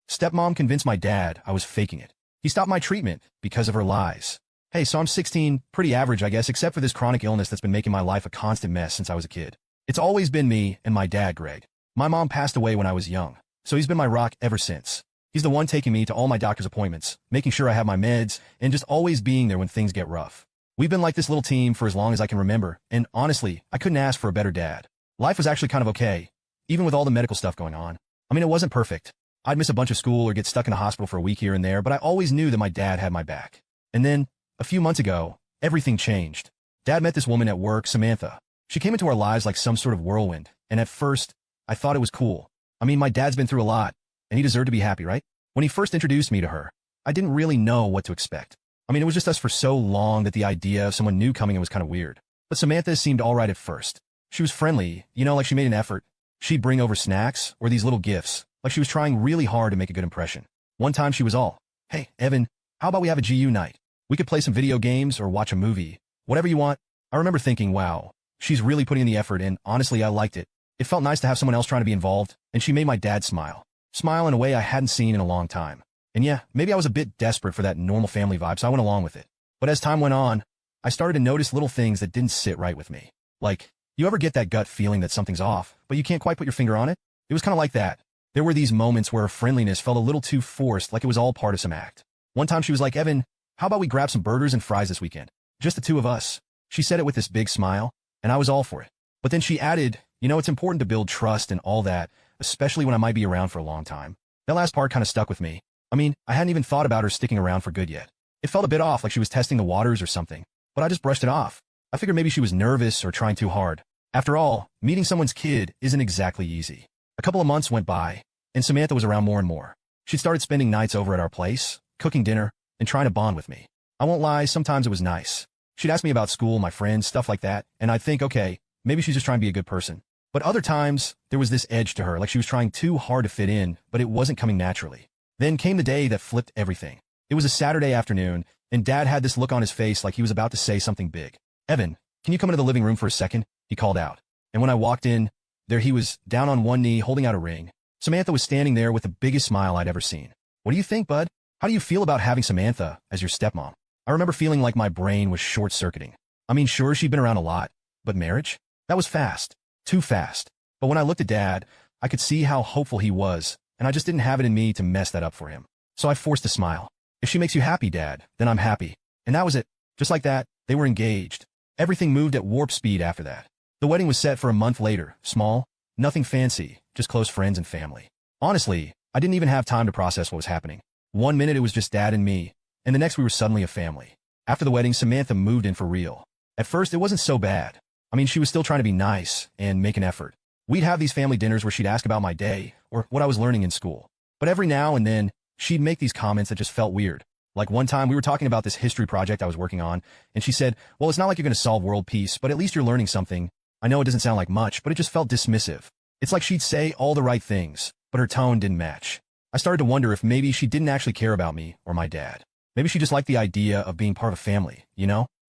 Stepmom convinced my dad I was faking it. He stopped my treatment because of her lies. Hey, so I'm 16, pretty average, I guess, except for this chronic illness that's been making my life a constant mess since I was a kid. It's always been me and my dad, Greg. My mom passed away when I was young, so he's been my rock ever since. He's the one taking me to all my doctor's appointments, making sure I have my meds, and just always being there when things get rough. We've been like this little team for as long as I can remember, and honestly, I couldn't ask for a better dad. Life was actually kind of okay, even with all the medical stuff going on. I mean, it wasn't perfect. I'd miss a bunch of school or get stuck in the hospital for a week here and there, but I always knew that my dad had my back. And then, a few months ago, everything changed. Dad met this woman at work, Samantha. She came into our lives like some sort of whirlwind, and at first, I thought it was cool. I mean, my dad's been through a lot, and he deserved to be happy, right? When he first introduced me to her, I didn't really know what to expect. I mean, it was just us for so long that the idea of someone new coming in was kind of weird. But Samantha seemed all right at first. She was friendly, like she made an effort. She'd bring over snacks or these little gifts, like she was trying really hard to make a good impression. One time she was all, "Hey, Evan, how about we have a GU night? We could play some video games or watch a movie. Whatever you want." I remember thinking, wow, she's really putting in the effort, and honestly, I liked it. It felt nice to have someone else trying to be involved, and she made my dad smile. Smile in a way I hadn't seen in a long time. And yeah, maybe I was a bit desperate for that normal family vibe, so I went along with it. But as time went on, I started to notice little things that didn't sit right with me. Like, you ever get that gut feeling that something's off, but you can't quite put your finger on it? It was kind of like that. There were these moments where her friendliness felt a little too forced, like it was all part of some act. One time she was like, "Evan, how about we grab some burgers and fries this weekend? Just the two of us." She said it with this big smile, and I was all for it. But then she added, it's important to build trust and all that, especially when I might be around for a long time. That last part kind of stuck with me. I mean, I hadn't even thought about her sticking around for good yet. It felt a bit off, like she was testing the waters or something, but I just brushed it off. I figured maybe she was nervous or trying too hard. After all, meeting someone's kid isn't exactly easy. A couple of months went by, and Samantha was around more and more. She started spending nights over at our place, cooking dinner, and trying to bond with me. I won't lie, sometimes it was nice. She'd ask me about school, my friends, stuff like that, and I'd think, okay, maybe she's just trying to be a good person. But other times, there was this edge to her, like she was trying too hard to fit in, but it wasn't coming naturally. Then came the day that flipped everything. It was a Saturday afternoon, and Dad had this look on his face like he was about to say something big. "Evan, can you come into the living room for a second?" he called out. And when I walked in, there he was, down on one knee, holding out a ring. Samantha was standing there with the biggest smile I'd ever seen. "What do you think, bud? How do you feel about having Samantha as your stepmom?" I remember feeling like my brain was short-circuiting. I mean, sure, she'd been around a lot, but marriage? That was fast. Too fast. But when I looked at Dad, I could see how hopeful he was, and I just didn't have it in me to mess that up for him. So I forced a smile. "If she makes you happy, Dad, then I'm happy." And that was it. Just like that, they were engaged. Everything moved at warp speed after that. The wedding was set for a month later, small, nothing fancy, just close friends and family. Honestly, I didn't even have time to process what was happening. One minute it was just Dad and me, and the next we were suddenly a family. After the wedding, Samantha moved in for real. At first, it wasn't so bad. I mean, she was still trying to be nice and make an effort. We'd have these family dinners where she'd ask about my day or what I was learning in school. But every now and then, she'd make these comments that just felt weird. Like one time we were talking about this history project I was working on, and she said, "Well, it's not like you're going to solve world peace, but at least you're learning something." I know it doesn't sound like much, but it just felt dismissive. It's like she'd say all the right things, but her tone didn't match. I started to wonder if maybe she didn't actually care about me or my dad. Maybe she just liked the idea of being part of a family,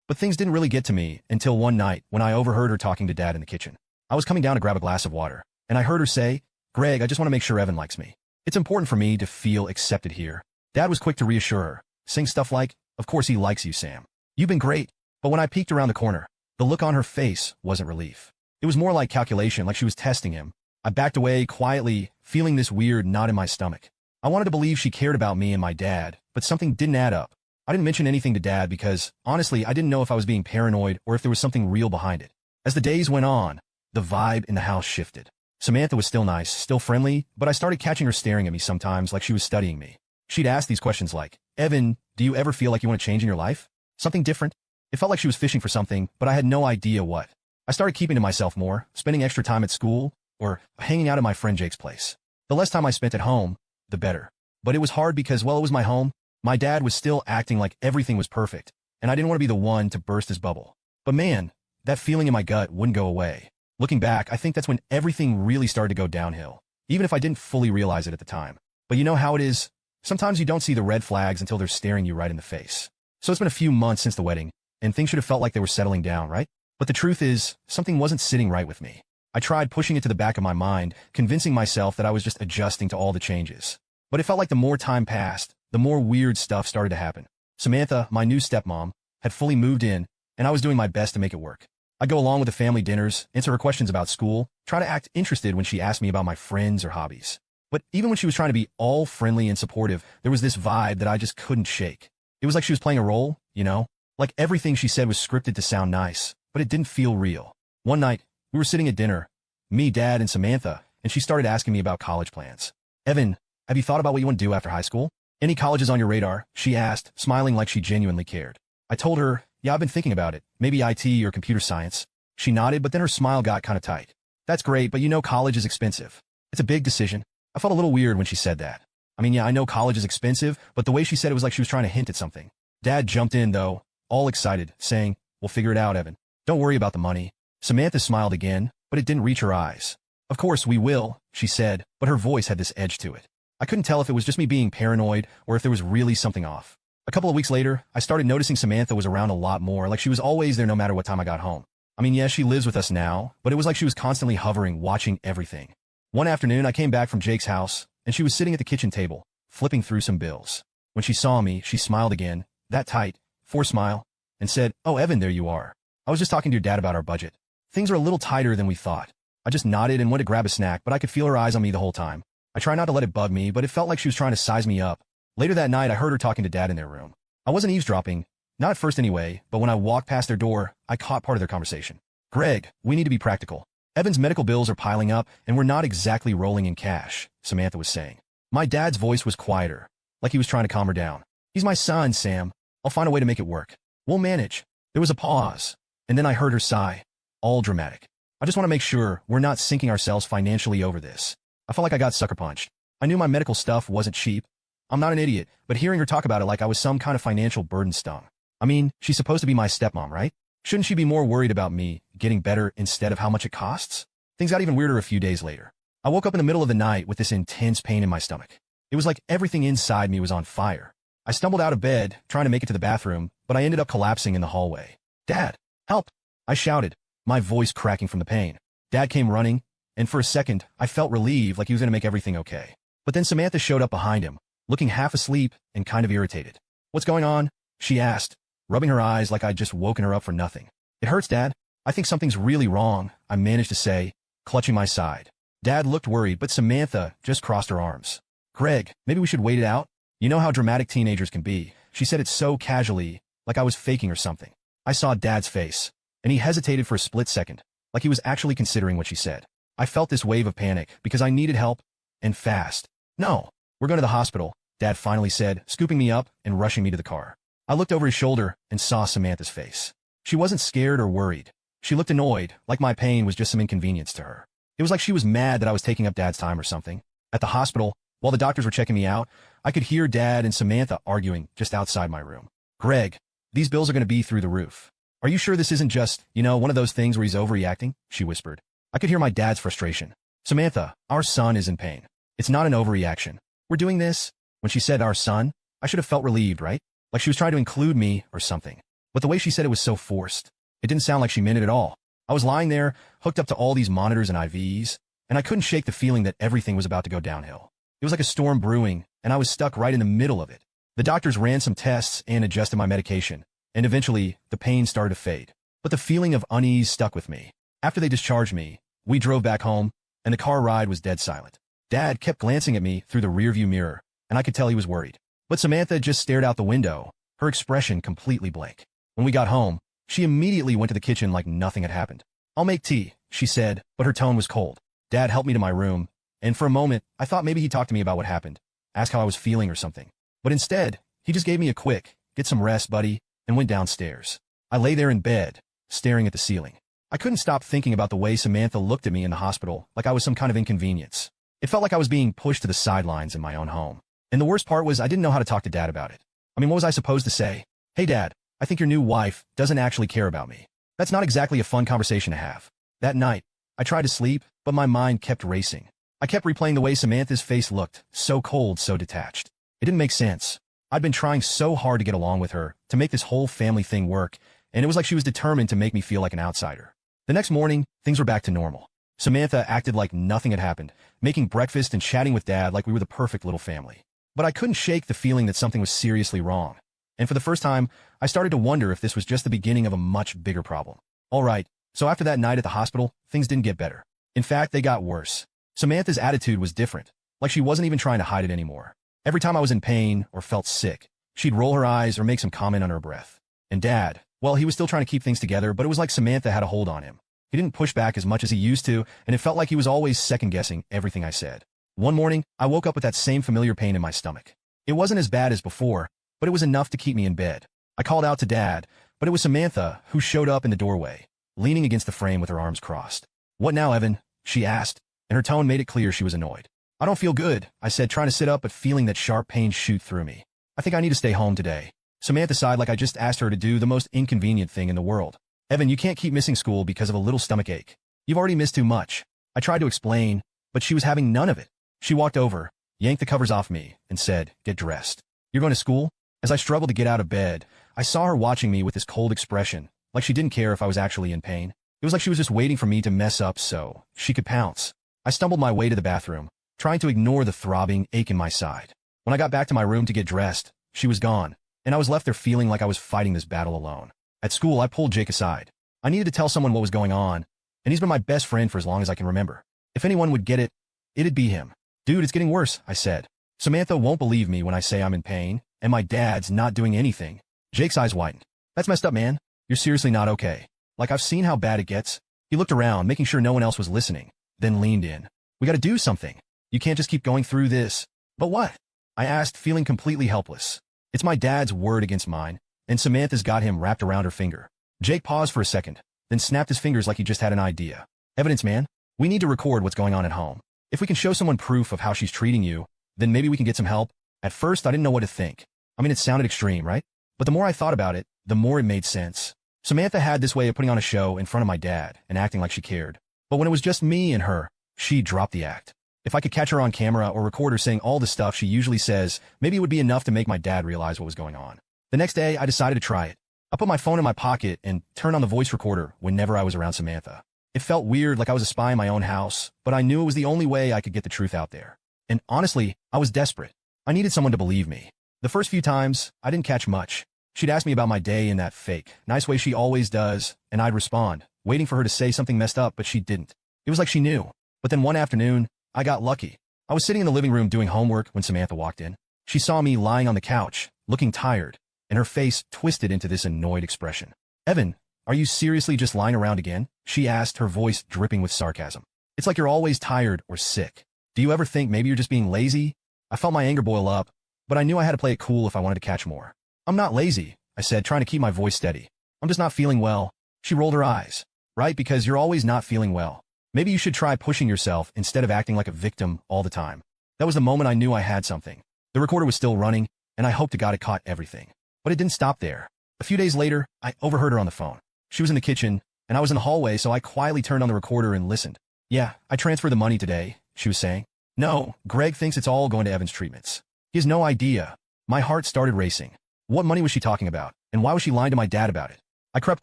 But things didn't really get to me until one night when I overheard her talking to Dad in the kitchen. I was coming down to grab a glass of water, and I heard her say, "Greg, I just want to make sure Evan likes me. It's important for me to feel accepted here." Dad was quick to reassure her, saying stuff like, "Of course he likes you, Sam. You've been great." But when I peeked around the corner, the look on her face wasn't relief. It was more like calculation, like she was testing him. I backed away quietly, feeling this weird knot in my stomach. I wanted to believe she cared about me and my dad, but something didn't add up. I didn't mention anything to Dad because, honestly, I didn't know if I was being paranoid or if there was something real behind it. As the days went on, the vibe in the house shifted. Samantha was still nice, still friendly, but I started catching her staring at me sometimes like she was studying me. She'd ask these questions like, "Evan, do you ever feel like you want to change in your life? Something different?" It felt like she was fishing for something, but I had no idea what. I started keeping to myself more, spending extra time at school, or hanging out at my friend Jake's place. The less time I spent at home, the better. But it was hard because, well, it was my home. My dad was still acting like everything was perfect, and I didn't want to be the one to burst his bubble. But man, that feeling in my gut wouldn't go away. Looking back, I think that's when everything really started to go downhill, even if I didn't fully realize it at the time. But you know how it is? Sometimes you don't see the red flags until they're staring you right in the face. So it's been a few months since the wedding, and things should have felt like they were settling down, right? But the truth is, something wasn't sitting right with me. I tried pushing it to the back of my mind, convincing myself that I was just adjusting to all the changes. But it felt like the more time passed, the more weird stuff started to happen. Samantha, my new stepmom, had fully moved in, and I was doing my best to make it work. I'd go along with the family dinners, answer her questions about school, try to act interested when she asked me about my friends or hobbies. But even when she was trying to be all friendly and supportive, there was this vibe that I just couldn't shake. It was like she was playing a role, you know? Like everything she said was scripted to sound nice, but it didn't feel real. One night, we were sitting at dinner, me, Dad, and Samantha, and she started asking me about college plans. Evan, have you thought about what you want to do after high school? Any colleges on your radar? She asked, smiling like she genuinely cared. I told her, yeah, I've been thinking about it. Maybe IT or computer science. She nodded, but then her smile got kind of tight. That's great, but you know college is expensive. It's a big decision. I felt a little weird when she said that. I mean, yeah, I know college is expensive, but the way she said it was like she was trying to hint at something. Dad jumped in, though, all excited, saying, we'll figure it out, Evan. Don't worry about the money. Samantha smiled again, but it didn't reach her eyes. Of course we will, she said, but her voice had this edge to it. I couldn't tell if it was just me being paranoid or if there was really something off. A couple of weeks later, I started noticing Samantha was around a lot more, like she was always there no matter what time I got home. I mean, yeah, she lives with us now, but it was like she was constantly hovering, watching everything. One afternoon, I came back from Jake's house, and she was sitting at the kitchen table, flipping through some bills. When she saw me, she smiled again, that tight, forced smile, and said, oh, Evan, there you are. I was just talking to your dad about our budget. Things are a little tighter than we thought. I just nodded and went to grab a snack, but I could feel her eyes on me the whole time. I tried not to let it bug me, but it felt like she was trying to size me up. Later that night, I heard her talking to Dad in their room. I wasn't eavesdropping, not at first anyway, but when I walked past their door, I caught part of their conversation. Greg, we need to be practical. Evan's medical bills are piling up, and we're not exactly rolling in cash, Samantha was saying. My dad's voice was quieter, like he was trying to calm her down. He's my son, Sam. I'll find a way to make it work. We'll manage. There was a pause, and then I heard her sigh, all dramatic. I just want to make sure we're not sinking ourselves financially over this. I felt like I got sucker punched. I knew my medical stuff wasn't cheap. I'm not an idiot, but hearing her talk about it like I was some kind of financial burden stung. I mean, she's supposed to be my stepmom, right? Shouldn't she be more worried about me getting better instead of how much it costs? Things got even weirder a few days later. I woke up in the middle of the night with this intense pain in my stomach. It was like everything inside me was on fire. I stumbled out of bed, trying to make it to the bathroom, but I ended up collapsing in the hallway. Dad, help! I shouted, my voice cracking from the pain. Dad came running, and for a second, I felt relieved like he was going to make everything okay. But then Samantha showed up behind him, looking half asleep and kind of irritated. What's going on? She asked, rubbing her eyes like I'd just woken her up for nothing. It hurts, Dad. I think something's really wrong, I managed to say, clutching my side. Dad looked worried, but Samantha just crossed her arms. Greg, maybe we should wait it out? You know how dramatic teenagers can be. She said it so casually, like I was faking or something. I saw Dad's face, and he hesitated for a split second, like he was actually considering what she said. I felt this wave of panic because I needed help, and fast. No, we're going to the hospital, Dad finally said, scooping me up and rushing me to the car. I looked over his shoulder and saw Samantha's face. She wasn't scared or worried. She looked annoyed, like my pain was just some inconvenience to her. It was like she was mad that I was taking up Dad's time or something. At the hospital, while the doctors were checking me out, I could hear Dad and Samantha arguing just outside my room. Greg, these bills are going to be through the roof. Are you sure this isn't just, one of those things where he's overreacting? She whispered. I could hear my dad's frustration. Samantha, our son is in pain. It's not an overreaction. We're doing this. When she said our son, I should have felt relieved, right? Like she was trying to include me or something. But the way she said it was so forced. It didn't sound like she meant it at all. I was lying there, hooked up to all these monitors and IVs, and I couldn't shake the feeling that everything was about to go downhill. It was like a storm brewing, and I was stuck right in the middle of it. The doctors ran some tests and adjusted my medication, and eventually, the pain started to fade. But the feeling of unease stuck with me. After they discharged me, we drove back home, and the car ride was dead silent. Dad kept glancing at me through the rearview mirror, and I could tell he was worried. But Samantha just stared out the window, her expression completely blank. When we got home, she immediately went to the kitchen like nothing had happened. I'll make tea, she said, but her tone was cold. Dad helped me to my room, and for a moment, I thought maybe he'd talk to me about what happened, ask how I was feeling or something. But instead, he just gave me a quick, get some rest, buddy, and went downstairs. I lay there in bed, staring at the ceiling. I couldn't stop thinking about the way Samantha looked at me in the hospital, like I was some kind of inconvenience. It felt like I was being pushed to the sidelines in my own home. And the worst part was I didn't know how to talk to Dad about it. I mean, what was I supposed to say? Hey, Dad, I think your new wife doesn't actually care about me. That's not exactly a fun conversation to have. That night, I tried to sleep, but my mind kept racing. I kept replaying the way Samantha's face looked, so cold, so detached. It didn't make sense. I'd been trying so hard to get along with her, to make this whole family thing work, and it was like she was determined to make me feel like an outsider. The next morning, things were back to normal. Samantha acted like nothing had happened, making breakfast and chatting with Dad like we were the perfect little family. But I couldn't shake the feeling that something was seriously wrong. And for the first time, I started to wonder if this was just the beginning of a much bigger problem. All right, so after that night at the hospital, things didn't get better. In fact, they got worse. Samantha's attitude was different, like she wasn't even trying to hide it anymore. Every time I was in pain or felt sick, she'd roll her eyes or make some comment under her breath. And Dad, well, he was still trying to keep things together, but it was like Samantha had a hold on him. He didn't push back as much as he used to, and it felt like he was always second-guessing everything I said. One morning, I woke up with that same familiar pain in my stomach. It wasn't as bad as before, but it was enough to keep me in bed. I called out to Dad, but it was Samantha who showed up in the doorway, leaning against the frame with her arms crossed. "What now, Evan?" she asked, and her tone made it clear she was annoyed. "I don't feel good," I said, trying to sit up but feeling that sharp pain shoot through me. "I think I need to stay home today." Samantha sighed like I just asked her to do the most inconvenient thing in the world. "Evan, you can't keep missing school because of a little stomach ache. You've already missed too much." I tried to explain, but she was having none of it. She walked over, yanked the covers off me, and said, "Get dressed. You're going to school?" As I struggled to get out of bed, I saw her watching me with this cold expression, like she didn't care if I was actually in pain. It was like she was just waiting for me to mess up so she could pounce. I stumbled my way to the bathroom, trying to ignore the throbbing ache in my side. When I got back to my room to get dressed, she was gone, and I was left there feeling like I was fighting this battle alone. At school, I pulled Jake aside. I needed to tell someone what was going on, and he's been my best friend for as long as I can remember. If anyone would get it, it'd be him. "Dude, it's getting worse," I said. "Samantha won't believe me when I say I'm in pain, and my dad's not doing anything." Jake's eyes widened. "That's messed up, man. You're seriously not okay. Like, I've seen how bad it gets." He looked around, making sure no one else was listening, then leaned in. "We gotta do something. You can't just keep going through this." "But what?" I asked, feeling completely helpless. "It's my dad's word against mine, and Samantha's got him wrapped around her finger." Jake paused for a second, then snapped his fingers like he just had an idea. "Evidence, man. We need to record what's going on at home. If we can show someone proof of how she's treating you, then maybe we can get some help." At first, I didn't know what to think. I mean, it sounded extreme, right? But the more I thought about it, the more it made sense. Samantha had this way of putting on a show in front of my dad and acting like she cared. But when it was just me and her, she dropped the act. If I could catch her on camera or record her saying all the stuff she usually says, maybe it would be enough to make my dad realize what was going on. The next day, I decided to try it. I put my phone in my pocket and turned on the voice recorder whenever I was around Samantha. It felt weird, like I was a spy in my own house, but I knew it was the only way I could get the truth out there. And honestly, I was desperate. I needed someone to believe me. The first few times, I didn't catch much. She'd ask me about my day in that fake, nice way she always does, and I'd respond, waiting for her to say something messed up, but she didn't. It was like she knew. But then one afternoon, I got lucky. I was sitting in the living room doing homework when Samantha walked in. She saw me lying on the couch, looking tired, and her face twisted into this annoyed expression. "Evan, are you seriously just lying around again?" she asked, her voice dripping with sarcasm. "It's like you're always tired or sick. Do you ever think maybe you're just being lazy?" I felt my anger boil up, but I knew I had to play it cool if I wanted to catch more. "I'm not lazy," I said, trying to keep my voice steady. "I'm just not feeling well." She rolled her eyes. "Right, because you're always not feeling well. Maybe you should try pushing yourself instead of acting like a victim all the time." That was the moment I knew I had something. The recorder was still running, and I hoped to God it caught everything. But it didn't stop there. A few days later, I overheard her on the phone. She was in the kitchen, and I was in the hallway, so I quietly turned on the recorder and listened. "Yeah, I transferred the money today," she was saying. "No, Greg thinks it's all going to Evan's treatments. He has no idea." My heart started racing. What money was she talking about, and why was she lying to my dad about it? I crept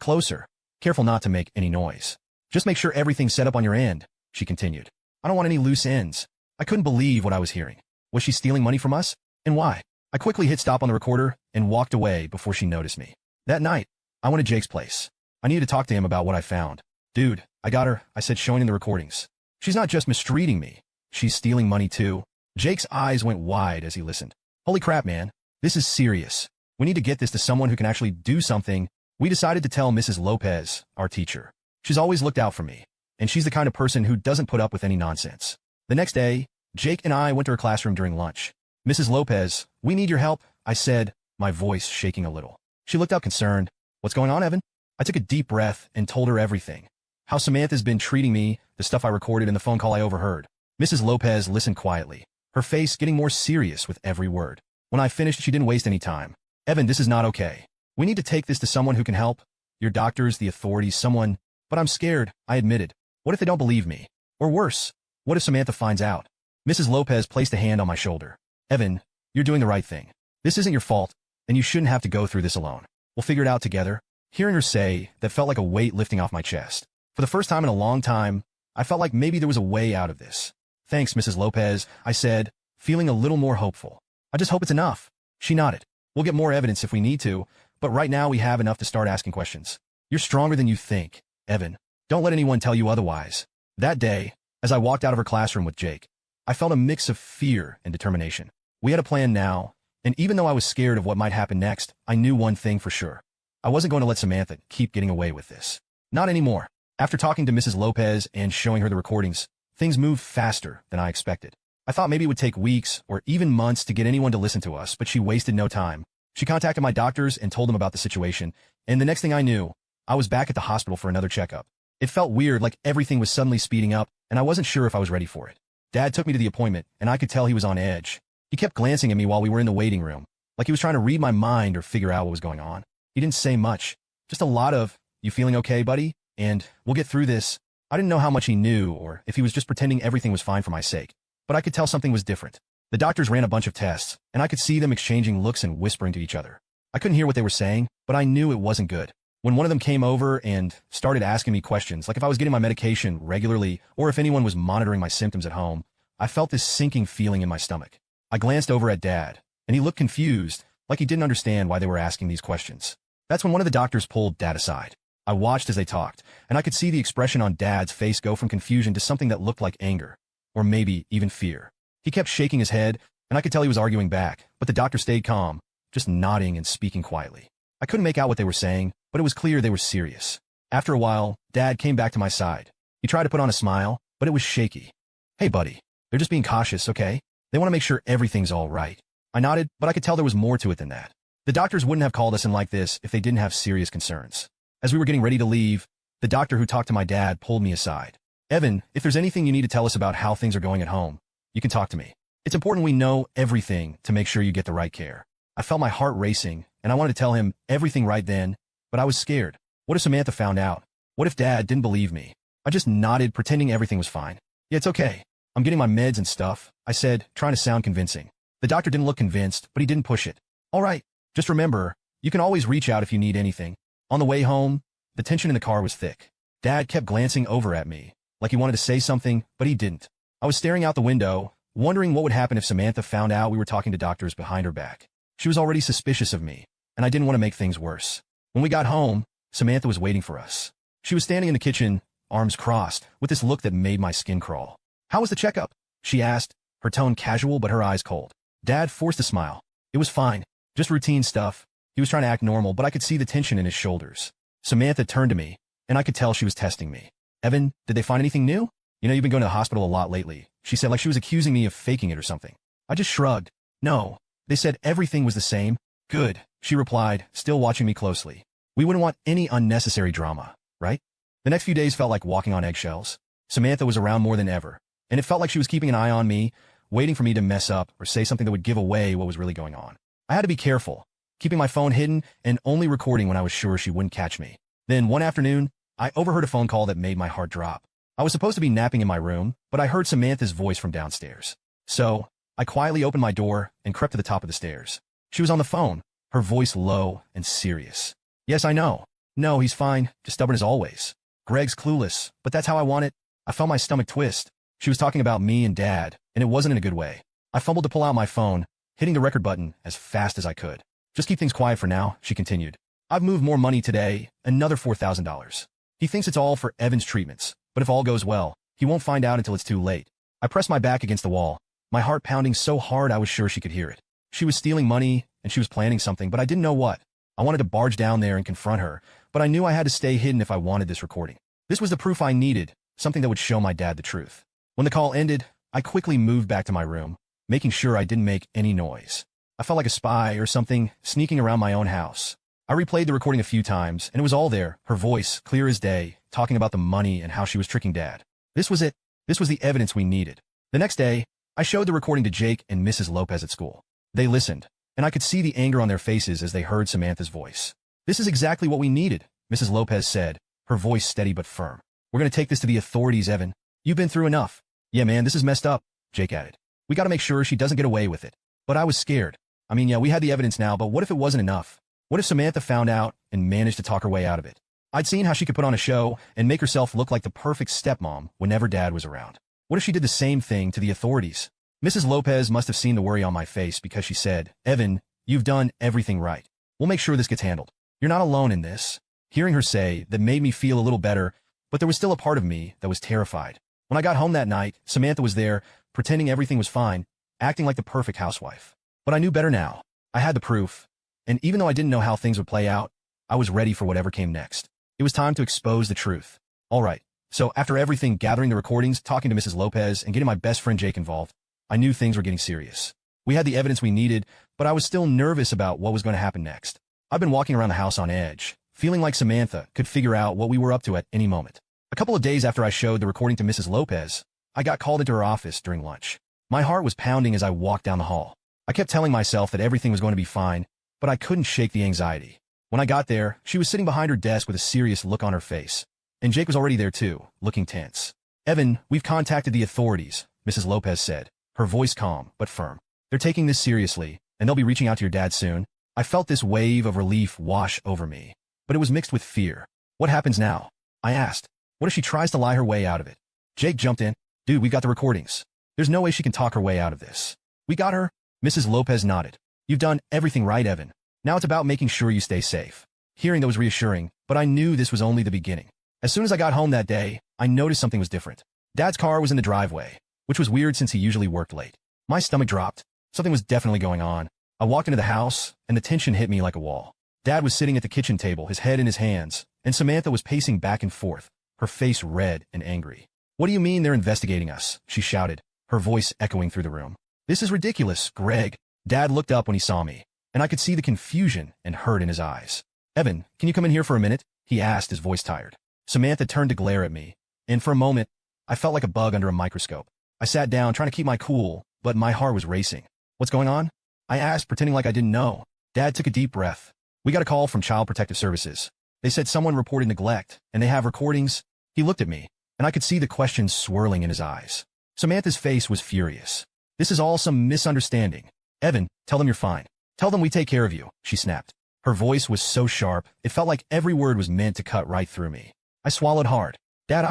closer, careful not to make any noise. "Just make sure everything's set up on your end," she continued. "I don't want any loose ends." I couldn't believe what I was hearing. Was she stealing money from us? And why? I quickly hit stop on the recorder and walked away before she noticed me. That night, I went to Jake's place. I needed to talk to him about what I found. "Dude, I got her," I said, showing him the recordings. "She's not just mistreating me. She's stealing money too." Jake's eyes went wide as he listened. "Holy crap, man. This is serious. We need to get this to someone who can actually do something." We decided to tell Mrs. Lopez, our teacher. She's always looked out for me, and she's the kind of person who doesn't put up with any nonsense. The next day, Jake and I went to her classroom during lunch. "Mrs. Lopez, we need your help," I said, my voice shaking a little. She looked out concerned. "What's going on, Evan?" I took a deep breath and told her everything. How Samantha's been treating me, the stuff I recorded, and the phone call I overheard. Mrs. Lopez listened quietly, her face getting more serious with every word. When I finished, she didn't waste any time. "Evan, this is not okay. We need to take this to someone who can help. Your doctors, the authorities, someone. But I'm scared," I admitted. "What if they don't believe me? Or worse, what if Samantha finds out?" Mrs. Lopez placed a hand on my shoulder. "Evan, you're doing the right thing. This isn't your fault, and you shouldn't have to go through this alone. We'll figure it out together." Hearing her say that felt like a weight lifting off my chest. For the first time in a long time, I felt like maybe there was a way out of this. Thanks, Mrs. Lopez, I said, feeling a little more hopeful. I just hope it's enough. She nodded. We'll get more evidence if we need to, but right now we have enough to start asking questions. You're stronger than you think, Evan. Don't let anyone tell you otherwise. That day, as I walked out of her classroom with Jake, I felt a mix of fear and determination. We had a plan now, and even though I was scared of what might happen next, I knew one thing for sure. I wasn't going to let Samantha keep getting away with this. Not anymore. After talking to Mrs. Lopez and showing her the recordings, things moved faster than I expected. I thought maybe it would take weeks or even months to get anyone to listen to us, but she wasted no time. She contacted my doctors and told them about the situation, and the next thing I knew, I was back at the hospital for another checkup. It felt weird, like everything was suddenly speeding up, and I wasn't sure if I was ready for it. Dad took me to the appointment, and I could tell he was on edge. He kept glancing at me while we were in the waiting room, like he was trying to read my mind or figure out what was going on. He didn't say much, just a lot of, "You feeling okay, buddy? And we'll get through this." I didn't know how much he knew or if he was just pretending everything was fine for my sake, but I could tell something was different. The doctors ran a bunch of tests, and I could see them exchanging looks and whispering to each other. I couldn't hear what they were saying, but I knew it wasn't good. When one of them came over and started asking me questions, like if I was getting my medication regularly or if anyone was monitoring my symptoms at home, I felt this sinking feeling in my stomach. I glanced over at Dad, and he looked confused, like he didn't understand why they were asking these questions. That's when one of the doctors pulled Dad aside. I watched as they talked, and I could see the expression on Dad's face go from confusion to something that looked like anger, or maybe even fear. He kept shaking his head, and I could tell he was arguing back, but the doctor stayed calm, just nodding and speaking quietly. I couldn't make out what they were saying, but it was clear they were serious. After a while, Dad came back to my side. He tried to put on a smile, but it was shaky. "Hey, buddy. They're just being cautious, okay? They want to make sure everything's all right." I nodded, but I could tell there was more to it than that. The doctors wouldn't have called us in like this if they didn't have serious concerns. As we were getting ready to leave, the doctor who talked to my dad pulled me aside. "Evan, if there's anything you need to tell us about how things are going at home, you can talk to me. It's important we know everything to make sure you get the right care." I felt my heart racing, and I wanted to tell him everything right then, but I was scared. What if Samantha found out? What if Dad didn't believe me? I just nodded, pretending everything was fine. "Yeah, it's okay. I'm getting my meds and stuff," I said, trying to sound convincing. The doctor didn't look convinced, but he didn't push it. "All right, just remember, you can always reach out if you need anything." On the way home, the tension in the car was thick. Dad kept glancing over at me, like he wanted to say something, but he didn't. I was staring out the window, wondering what would happen if Samantha found out we were talking to doctors behind her back. She was already suspicious of me, and I didn't want to make things worse. When we got home, Samantha was waiting for us. She was standing in the kitchen, arms crossed, with this look that made my skin crawl. "How was the checkup?" she asked, her tone casual but her eyes cold. Dad forced a smile. "It was fine. Just routine stuff." He was trying to act normal, but I could see the tension in his shoulders. Samantha turned to me, and I could tell she was testing me. "Evan, did they find anything new? You know, you've been going to the hospital a lot lately," she said, like she was accusing me of faking it or something. I just shrugged. "No. They said everything was the same." "Good," she replied, still watching me closely. "We wouldn't want any unnecessary drama, right?" The next few days felt like walking on eggshells. Samantha was around more than ever, and it felt like she was keeping an eye on me, waiting for me to mess up or say something that would give away what was really going on. I had to be careful, keeping my phone hidden and only recording when I was sure she wouldn't catch me. Then one afternoon, I overheard a phone call that made my heart drop. I was supposed to be napping in my room, but I heard Samantha's voice from downstairs. So, I quietly opened my door and crept to the top of the stairs. She was on the phone, her voice low and serious. "Yes, I know. No, he's fine, just stubborn as always. Greg's clueless, but that's how I want it." I felt my stomach twist. She was talking about me and Dad, and it wasn't in a good way. I fumbled to pull out my phone, hitting the record button as fast as I could. "Just keep things quiet for now," she continued. "I've moved more money today, another $4,000. He thinks it's all for Evan's treatments, but if all goes well, he won't find out until it's too late." I pressed my back against the wall, my heart pounding so hard I was sure she could hear it. She was stealing money, and she was planning something, but I didn't know what. I wanted to barge down there and confront her, but I knew I had to stay hidden if I wanted this recording. This was the proof I needed, something that would show my dad the truth. When the call ended, I quickly moved back to my room, making sure I didn't make any noise. I felt like a spy or something, sneaking around my own house. I replayed the recording a few times, and it was all there, her voice, clear as day, talking about the money and how she was tricking Dad. This was it. This was the evidence we needed. The next day, I showed the recording to Jake and Mrs. Lopez at school. They listened, and I could see the anger on their faces as they heard Samantha's voice. "This is exactly what we needed," Mrs. Lopez said, her voice steady but firm. "We're going to take this to the authorities, Evan. You've been through enough." "Yeah, man, this is messed up," Jake added. "We got to make sure she doesn't get away with it." But I was scared. I mean, yeah, we had the evidence now, but what if it wasn't enough? What if Samantha found out and managed to talk her way out of it? I'd seen how she could put on a show and make herself look like the perfect stepmom whenever Dad was around. What if she did the same thing to the authorities? Mrs. Lopez must have seen the worry on my face because she said, "Evan, you've done everything right. We'll make sure this gets handled. You're not alone in this." Hearing her say that made me feel a little better, but there was still a part of me that was terrified. When I got home that night, Samantha was there, pretending everything was fine, acting like the perfect housewife. But I knew better now. I had the proof, and even though I didn't know how things would play out, I was ready for whatever came next. It was time to expose the truth. All right, so after everything, gathering the recordings, talking to Mrs. Lopez, and getting my best friend Jake involved, I knew things were getting serious. We had the evidence we needed, but I was still nervous about what was going to happen next. I've been walking around the house on edge, feeling like Samantha could figure out what we were up to at any moment. A couple of days after I showed the recording to Mrs. Lopez, I got called into her office during lunch. My heart was pounding as I walked down the hall. I kept telling myself that everything was going to be fine, but I couldn't shake the anxiety. When I got there, she was sitting behind her desk with a serious look on her face. And Jake was already there too, looking tense. "Evan, we've contacted the authorities," Mrs. Lopez said, her voice calm but firm. "They're taking this seriously, and they'll be reaching out to your dad soon." I felt this wave of relief wash over me, but it was mixed with fear. "What happens now?" I asked. "What if she tries to lie her way out of it?" Jake jumped in. "Dude, we've got the recordings. There's no way she can talk her way out of this." "We got her?" Mrs. Lopez nodded. "You've done everything right, Evan. Now it's about making sure you stay safe." Hearing that was reassuring, but I knew this was only the beginning. As soon as I got home that day, I noticed something was different. Dad's car was in the driveway, which was weird since he usually worked late. My stomach dropped. Something was definitely going on. I walked into the house, and the tension hit me like a wall. Dad was sitting at the kitchen table, his head in his hands, and Samantha was pacing back and forth, her face red and angry. "What do you mean they're investigating us?" she shouted, her voice echoing through the room. "This is ridiculous, Greg." Dad looked up when he saw me, and I could see the confusion and hurt in his eyes. "Evan, can you come in here for a minute?" he asked, his voice tired. Samantha turned to glare at me, and for a moment, I felt like a bug under a microscope. I sat down, trying to keep my cool, but my heart was racing. "What's going on?" I asked, pretending like I didn't know. Dad took a deep breath. "We got a call from Child Protective Services. They said someone reported neglect, and they have recordings." He looked at me, and I could see the questions swirling in his eyes. Samantha's face was furious. "This is all some misunderstanding. Evan, tell them you're fine. Tell them we take care of you," she snapped. Her voice was so sharp, it felt like every word was meant to cut right through me. I swallowed hard. "Dad,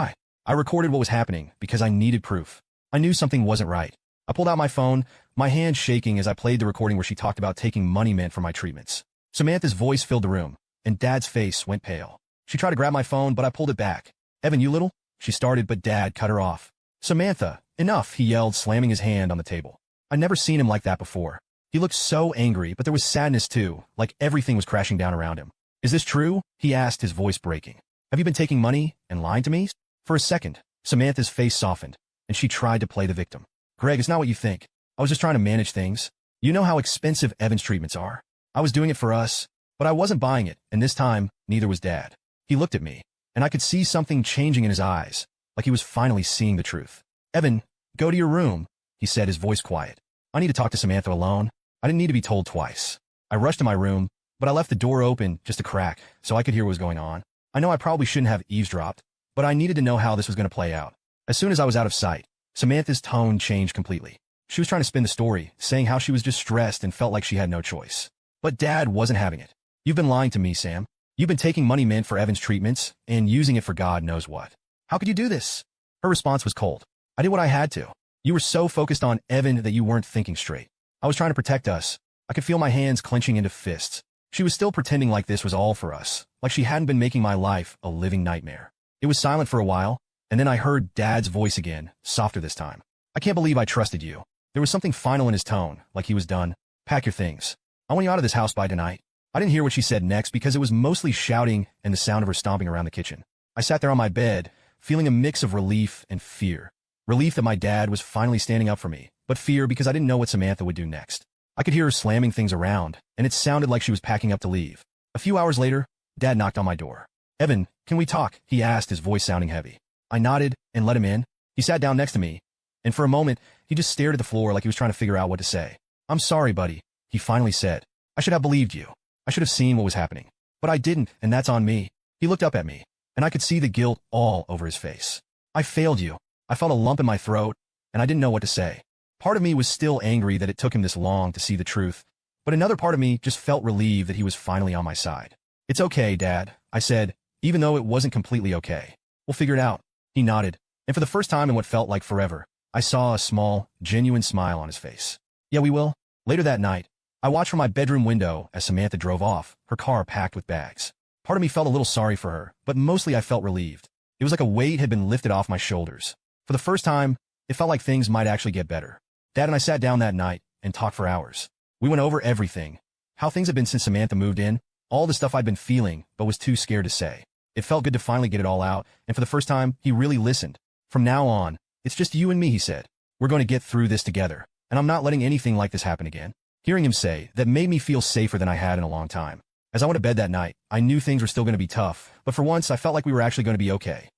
I recorded what was happening because I needed proof. I knew something wasn't right." I pulled out my phone, my hand shaking as I played the recording where she talked about taking money meant for my treatments. Samantha's voice filled the room, and Dad's face went pale. She tried to grab my phone, but I pulled it back. "Evan, you little—" she started, but Dad cut her off. "Samantha, enough," he yelled, slamming his hand on the table. I'd never seen him like that before. He looked so angry, but there was sadness too, like everything was crashing down around him. "Is this true?" he asked, his voice breaking. "Have you been taking money and lying to me?" For a second, Samantha's face softened, and she tried to play the victim. "Greg, it's not what you think. I was just trying to manage things. You know how expensive Evan's treatments are. I was doing it for us, but I wasn't buying it, and this time, neither was Dad." He looked at me, and I could see something changing in his eyes, like he was finally seeing the truth. "Evan, go to your room," he said, his voice quiet. "I need to talk to Samantha alone." I didn't need to be told twice. I rushed to my room, but I left the door open just a crack so I could hear what was going on. I know I probably shouldn't have eavesdropped, but I needed to know how this was going to play out. As soon as I was out of sight, Samantha's tone changed completely. She was trying to spin the story, saying how she was just stressed and felt like she had no choice. But Dad wasn't having it. "You've been lying to me, Sam. You've been taking money meant for Evan's treatments and using it for God knows what. How could you do this?" Her response was cold. "I did what I had to. You were so focused on Evan that you weren't thinking straight. I was trying to protect us." I could feel my hands clenching into fists. She was still pretending like this was all for us, like she hadn't been making my life a living nightmare. It was silent for a while, and then I heard Dad's voice again, softer this time. "I can't believe I trusted you." There was something final in his tone, like he was done. "Pack your things. I want you out of this house by tonight." I didn't hear what she said next because it was mostly shouting and the sound of her stomping around the kitchen. I sat there on my bed, feeling a mix of relief and fear. Relief that my dad was finally standing up for me, but fear because I didn't know what Samantha would do next. I could hear her slamming things around, and it sounded like she was packing up to leave. A few hours later, Dad knocked on my door. "Evan, can we talk?" he asked, his voice sounding heavy. I nodded and let him in. He sat down next to me, and for a moment, he just stared at the floor like he was trying to figure out what to say. "I'm sorry, buddy," he finally said. "I should have believed you. I should have seen what was happening. But I didn't, and that's on me." He looked up at me, and I could see the guilt all over his face. "I failed you." I felt a lump in my throat, and I didn't know what to say. Part of me was still angry that it took him this long to see the truth, but another part of me just felt relieved that he was finally on my side. "It's okay, Dad," I said, even though it wasn't completely okay. We'll figure it out. He nodded, and for the first time in what felt like forever, I saw a small, genuine smile on his face. Yeah, we will. Later that night, I watched from my bedroom window as Samantha drove off, her car packed with bags. Part of me felt a little sorry for her, but mostly I felt relieved. It was like a weight had been lifted off my shoulders. For the first time, it felt like things might actually get better. Dad and I sat down that night and talked for hours. We went over everything. How things had been since Samantha moved in, all the stuff I'd been feeling but was too scared to say. It felt good to finally get it all out, and for the first time, he really listened. From now on, it's just you and me, he said. We're going to get through this together, and I'm not letting anything like this happen again. Hearing him say that made me feel safer than I had in a long time. As I went to bed that night, I knew things were still going to be tough, but for once I felt like we were actually going to be okay.